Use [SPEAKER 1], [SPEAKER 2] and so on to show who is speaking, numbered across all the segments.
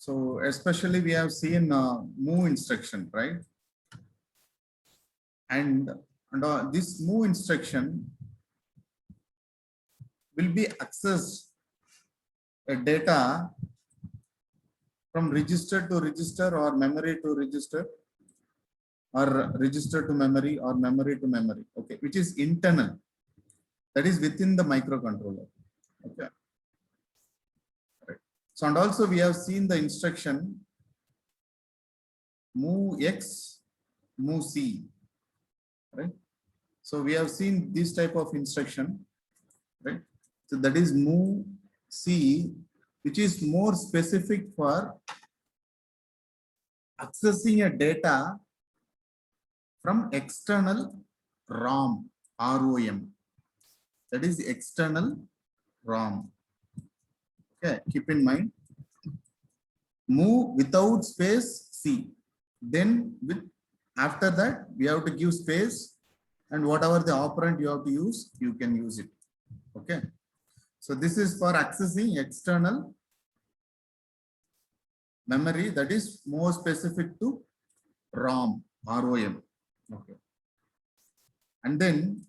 [SPEAKER 1] So especially we have seen move instruction, right? And this move instruction will be accessed data from register to register or memory to register or register to memory or memory to memory, okay, which is internal, that is within the microcontroller, okay. Right. So and also we have seen the instruction move X, move C, right? So we have seen this type of instruction, right? So that is move C, which is more specific for accessing a data from external ROM, ROM. That is external ROM. Okay, keep in mind. Move without space C. Then with after that we have to give space, and whatever the operand you have to use, you can use it. Okay. So this is for accessing external memory, that is more specific to ROM, ROM. Okay. And then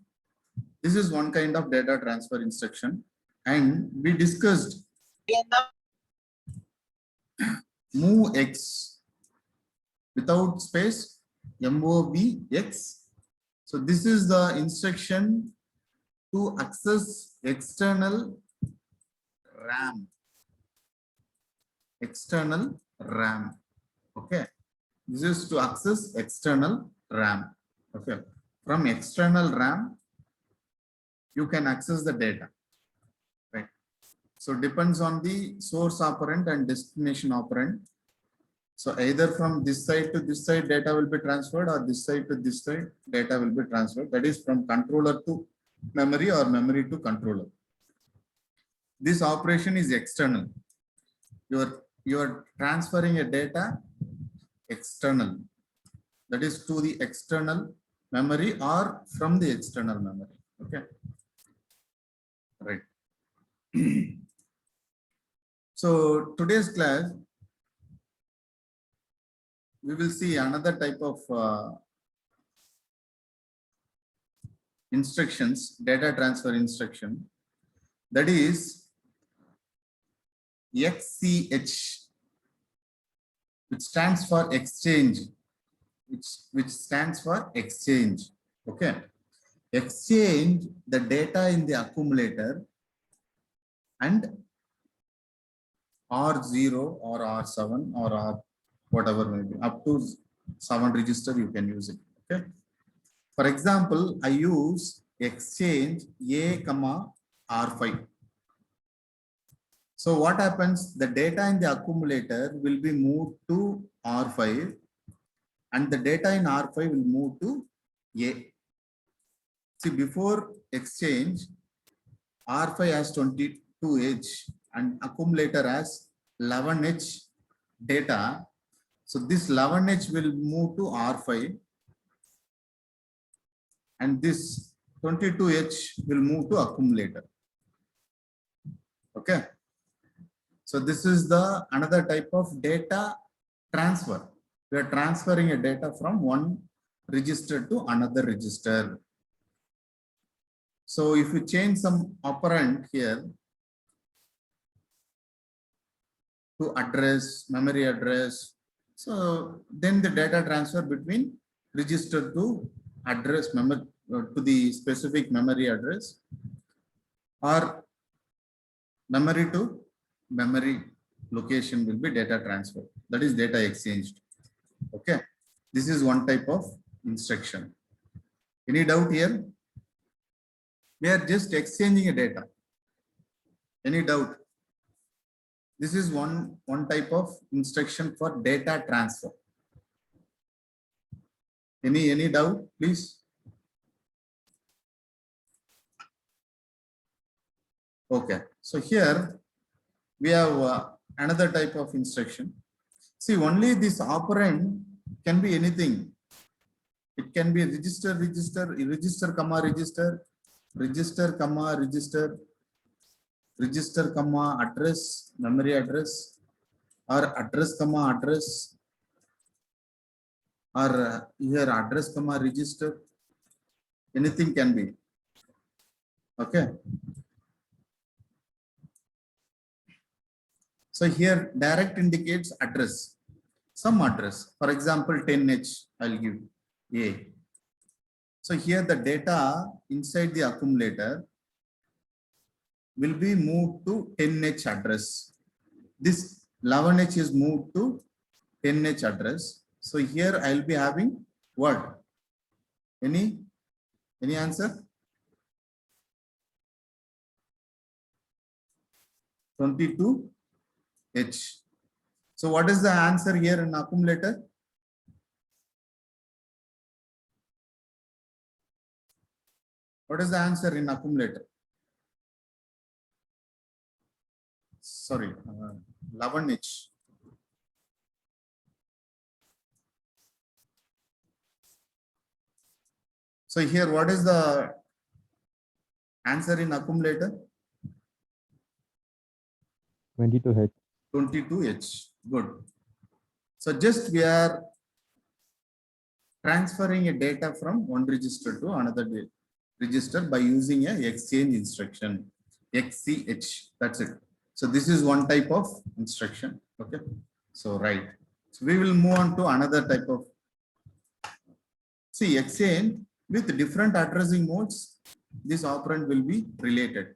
[SPEAKER 1] this is one kind of data transfer instruction, and we discussed move X without space, MOVX. So this is the instruction to access external RAM. External RAM. Okay. This is to access external RAM. Okay. From external RAM, you can access the data. Right. So depends on the source operand and destination operand. So either from this side to this side data will be transferred, or this side to this side data will be transferred. That is from controller to memory or memory to controller. This operation is external. You are transferring a data external. That is to the external memory or from the external memory. Okay. Right. So today's class, we will see another type of instructions, data transfer instruction, that is XCH, which stands for exchange, which stands for exchange. Okay. Exchange the data in the accumulator and R0 or R7 or R whatever maybe, up to 7 register you can use it. Okay. For example, I use exchange A, R5. So what happens? The data in the accumulator will be moved to R5, and the data in R5 will move to A. See, before exchange, R5 has 22H and accumulator has 11H data. So this 11H will move to R5, and this 22H will move to accumulator. Okay. So this is the another type of data transfer. We are transferring a data from one register to another register. So if you change some operand here to address, memory address, so then the data transfer between register to address, memory to the specific memory address, or memory to memory location will be data transfer. That is data exchanged. Okay. This is one type of instruction. Any doubt here? We are just exchanging a data. Any doubt? This is one type of instruction for data transfer. Any doubt, please? Okay. So here we have another type of instruction. See, only this operand can be anything. It can be register, comma, register, comma, register, address, memory address, or address comma address, or here address comma register. Anything can be. Okay. So here direct indicates address, some address. For example, 10H, I'll give A. So here the data inside the accumulator will be moved to 10H address. This 11H is moved to 10H address. So here I'll be having what? Any answer? 22H. So what is the answer here in accumulator? What is the answer in accumulator? Sorry, 11H. So here, what is the answer in accumulator?
[SPEAKER 2] 22H.
[SPEAKER 1] 22H. Good. So just we are transferring a data from one register to another register by using a exchange instruction, XCH. That's it. So this is one type of instruction. Okay. So right. So we will move on to another type of. See, exchange with different addressing modes, this operand will be related.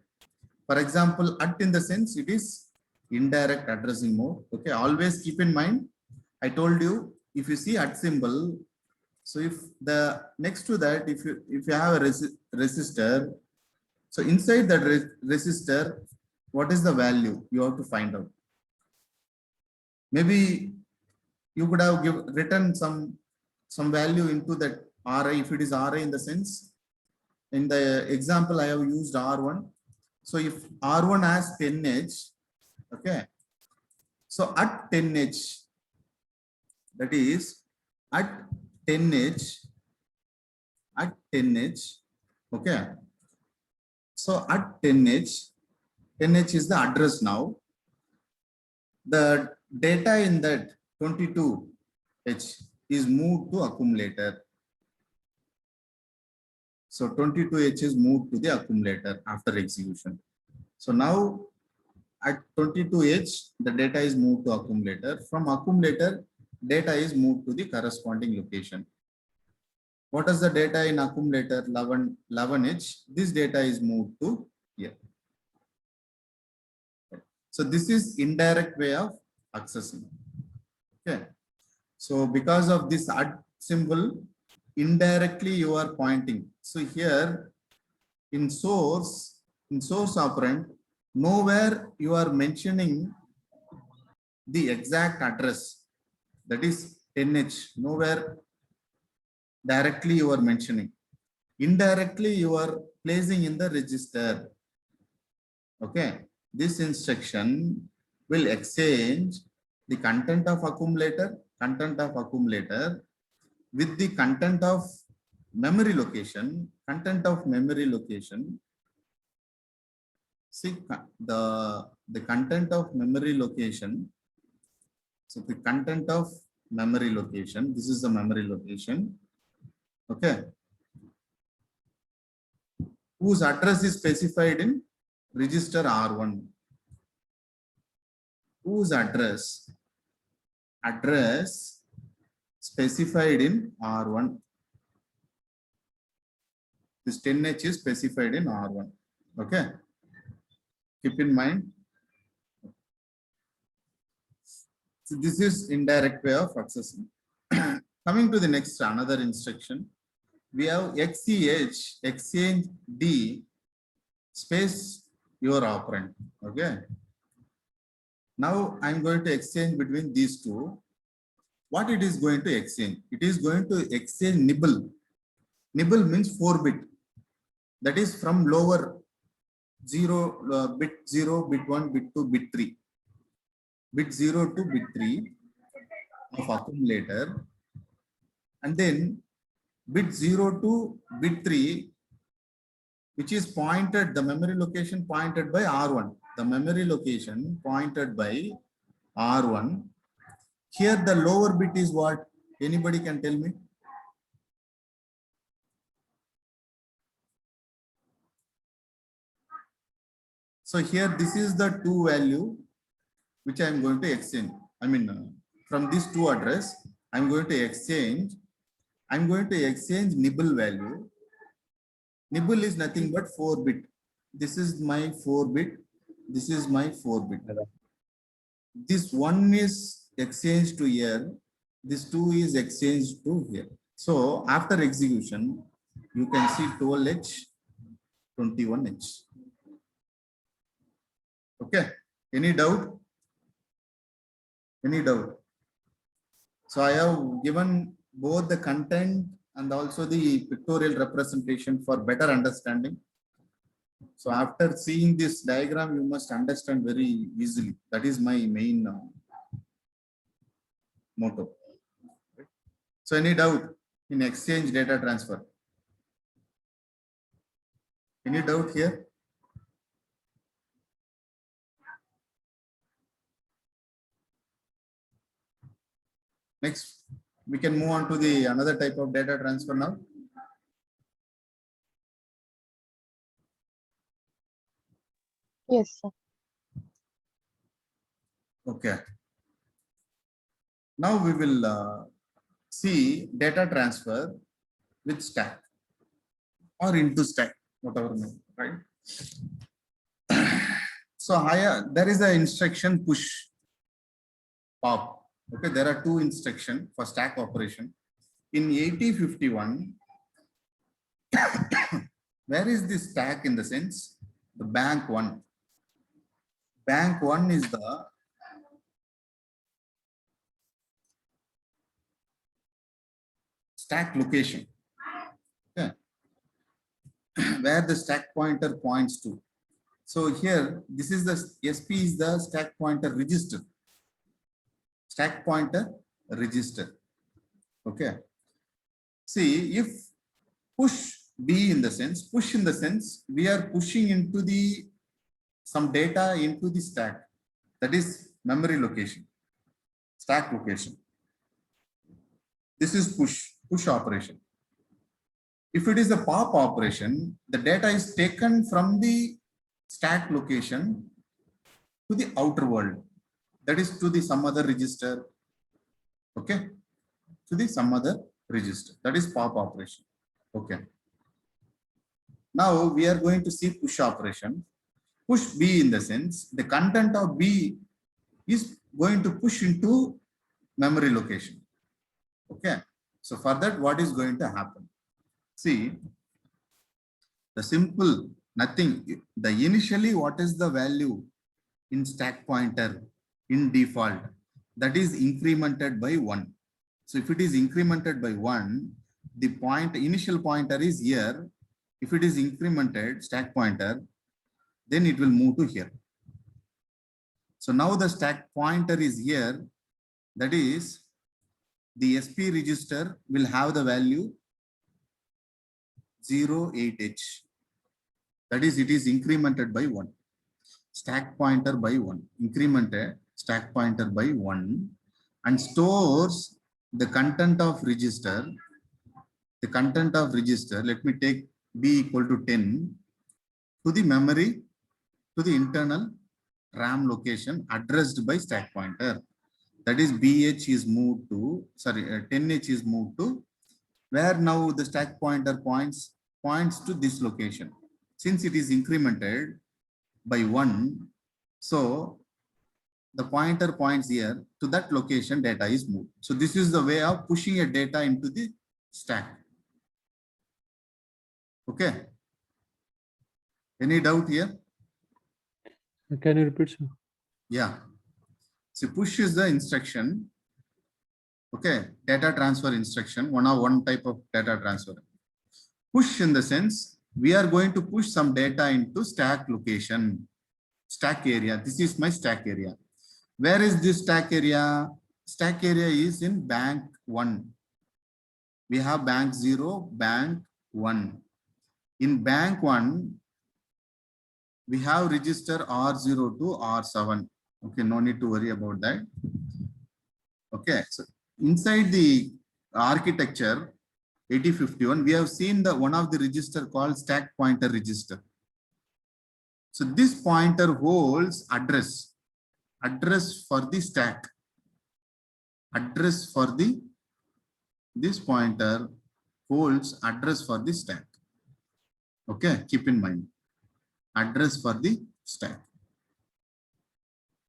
[SPEAKER 1] For example, at in the sense it is indirect addressing mode. Okay, always keep in mind. I told you if you see at symbol, so if the next to that, if you have a resistor, so inside that resistor, what is the value you have to find out? Maybe you could have written some value into that RI, if it is RI in the sense. In the example, I have used R1. So if R1 has 10H, okay. So at 10H, that is at 10H, okay. So at 10H is the address now. The data in that 22H is moved to accumulator. So 22H is moved to the accumulator after execution. So now at 22H, the data is moved to accumulator. From accumulator, data is moved to the corresponding location. What is the data in accumulator 11H? This data is moved to here. So this is indirect way of accessing. Okay. So because of this add symbol, indirectly you are pointing. So here in source operand, nowhere you are mentioning the exact address, that is 10H. Nowhere directly you are mentioning. Indirectly you are placing in the register. Okay. This instruction will exchange the content of accumulator with the content of memory location. See the content of memory location. So the content of memory location, this is the memory location. Okay. Whose address is specified in register R1. Whose address specified in R1. This 10H is specified in R1. Okay. Keep in mind. So this is indirect way of accessing. Coming to the next, another instruction. We have XCH, exchange D, space your operand. Okay. Now I'm going to exchange between these two. What it is going to exchange? It is going to exchange nibble. Nibble means 4-bit. That is from lower 0, bit 0, bit 1, bit 2, bit 3. Bit 0 to bit 3 of accumulator. And then bit 0 to bit 3, which is pointed, the memory location pointed by R1. The memory location pointed by R1. Here the lower bit is what? Anybody can tell me? So here this is the two value which I am going to exchange. I mean, from these two address, I'm going to exchange nibble value. Nibble is nothing but 4-bit. This is my 4-bit. This is my 4-bit. This one is exchanged to here. This 2 is exchanged to here. So after execution, you can see 12H, 21H. Okay. Any doubt? Any doubt? So I have given both the content and also the pictorial representation for better understanding. So after seeing this diagram, you must understand very easily. That is my main motto. So any doubt in exchange data transfer? Any doubt here? Next, we can move on to the another type of data transfer now.
[SPEAKER 2] Yes, sir.
[SPEAKER 1] Okay. Now we will see data transfer with stack or into stack, whatever name, right? So higher, there is an instruction push pop. Okay, there are two instructions for stack operation. In 8051, where is this stack in the sense? The bank one. Bank one is the stack location. Okay. Where the stack pointer points to. So here, this is the SP is the stack pointer register. Stack pointer register. Okay. See, if push B in the sense, we are pushing into the some data into the stack. That is memory location, stack location. This is push operation. If it is a pop operation, the data is taken from the stack location to the outer world. That is to the some other register. Okay. To the some other register. That is pop operation. Okay. Now we are going to see push operation. Push B in the sense the content of B is going to push into memory location. Okay. So for that, what is going to happen? See, the simple nothing. The initially what is the value in stack pointer in default? That is incremented by 1. So if it is incremented by 1, the initial pointer is here. If it is incremented stack pointer, then it will move to here. So now the stack pointer is here. That is the SP register will have the value 08H. That is, it is incremented by 1. Stack pointer by 1. Incremented stack pointer by 1 and stores the content of register. The content of register, let me take B equal to 10 to the memory, to the internal RAM location addressed by stack pointer. That is BH is moved to, 10H is moved to where now the stack pointer points to this location. Since it is incremented by 1, so the pointer points here to that location, data is moved. So this is the way of pushing a data into the stack. Okay. Any doubt here?
[SPEAKER 3] Can you repeat, sir?
[SPEAKER 1] Yeah. So push is the instruction. Okay. Data transfer instruction, one type of data transfer. Push in the sense, we are going to push some data into stack location, stack area. This is my stack area. Where is this stack area? Stack area is in bank 1. We have bank 0, bank 1. In bank 1, we have register R0 to R7. Okay, no need to worry about that. Okay, so inside the architecture 8051, we have seen the one of the register called stack pointer register. So this pointer holds address for the stack, address for the, this pointer holds address for the stack. Okay, keep in mind, address for the stack.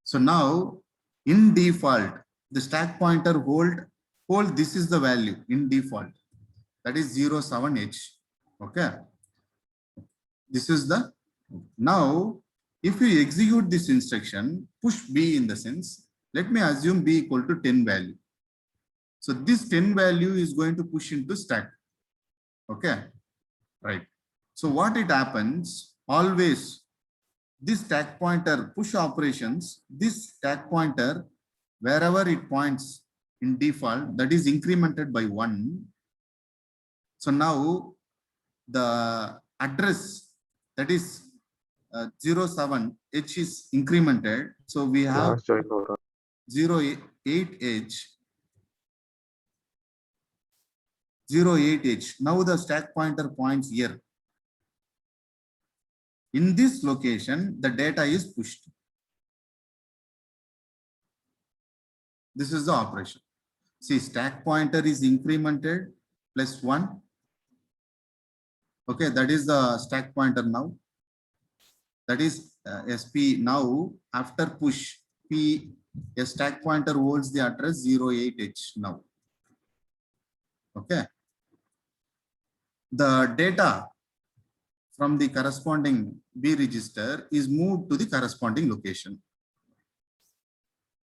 [SPEAKER 1] So now in default, the stack pointer hold this is the value in default, that is 07H. Okay, this is the, now if you execute this instruction, push B in the sense, let me assume B equal to 10 value. So this 10 value is going to push into stack. Okay, right. So what it happens, always this stack pointer push operations, this stack pointer, wherever it points in default, that is incremented by 1. So now the address, that is 07H is incremented. So we have 08H. 08H. Now the stack pointer points here. In this location, the data is pushed. This is the operation. See, stack pointer is incremented plus 1. Okay, that is the stack pointer now. That is SP. Now, after push, P, a stack pointer holds the address 08H now. Okay. The data from the corresponding B register is moved to the corresponding location.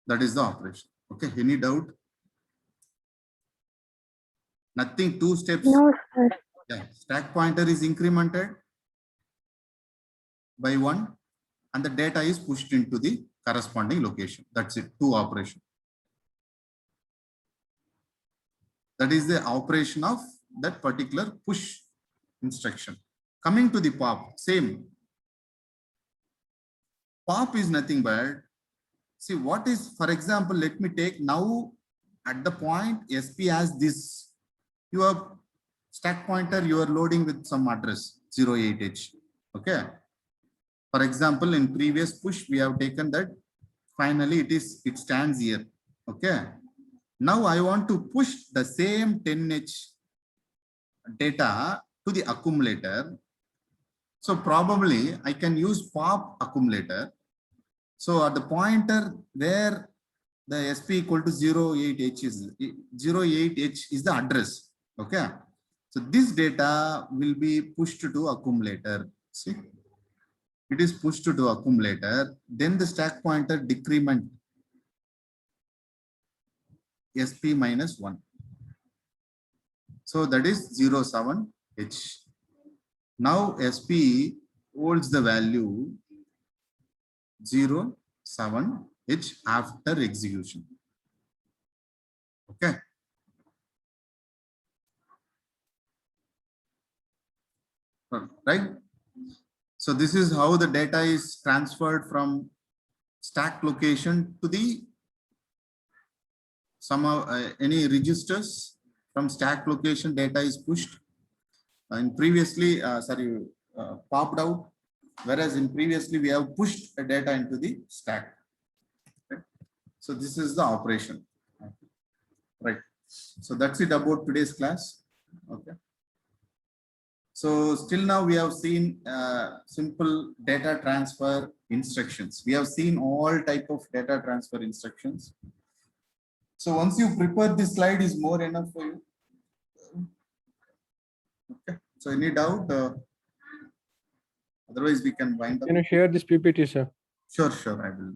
[SPEAKER 1] That is the operation. Okay, any doubt? Nothing, 2 steps.
[SPEAKER 2] No, sir.
[SPEAKER 1] Yeah, stack pointer is incremented by 1 and the data is pushed into the corresponding location. That's it, 2 operation. That is the operation of that particular push instruction. Coming to the pop, same. Pop is nothing but, see what is, for example, let me take now at the point SP has this, your stack pointer, you are loading with some address 08H. Okay. For example, in previous push, we have taken that finally it stands here. Okay. Now I want to push the same 10H data to the accumulator. So probably I can use pop accumulator. So at the pointer where the SP equal to 08H is, 08H is the address. Okay. So this data will be pushed to accumulator. See, it is pushed to accumulator. Then the stack pointer decrement SP minus 1. So that is 07H. Now SP holds the value 07H after execution. Okay. Right. So this is how the data is transferred from stack location to the any registers. From stack location data is pushed, and previously popped out, whereas in previously we have pushed the data into the stack. Okay. So this is the operation, right? So that's it about today's class. Okay. So still now we have seen simple data transfer instructions. We have seen all type of data transfer instructions. So once you prepare, this slide is more enough for you. Okay. So any doubt? Otherwise we can wind up.
[SPEAKER 3] Can you share this PPT, sir?
[SPEAKER 1] Sure, I will.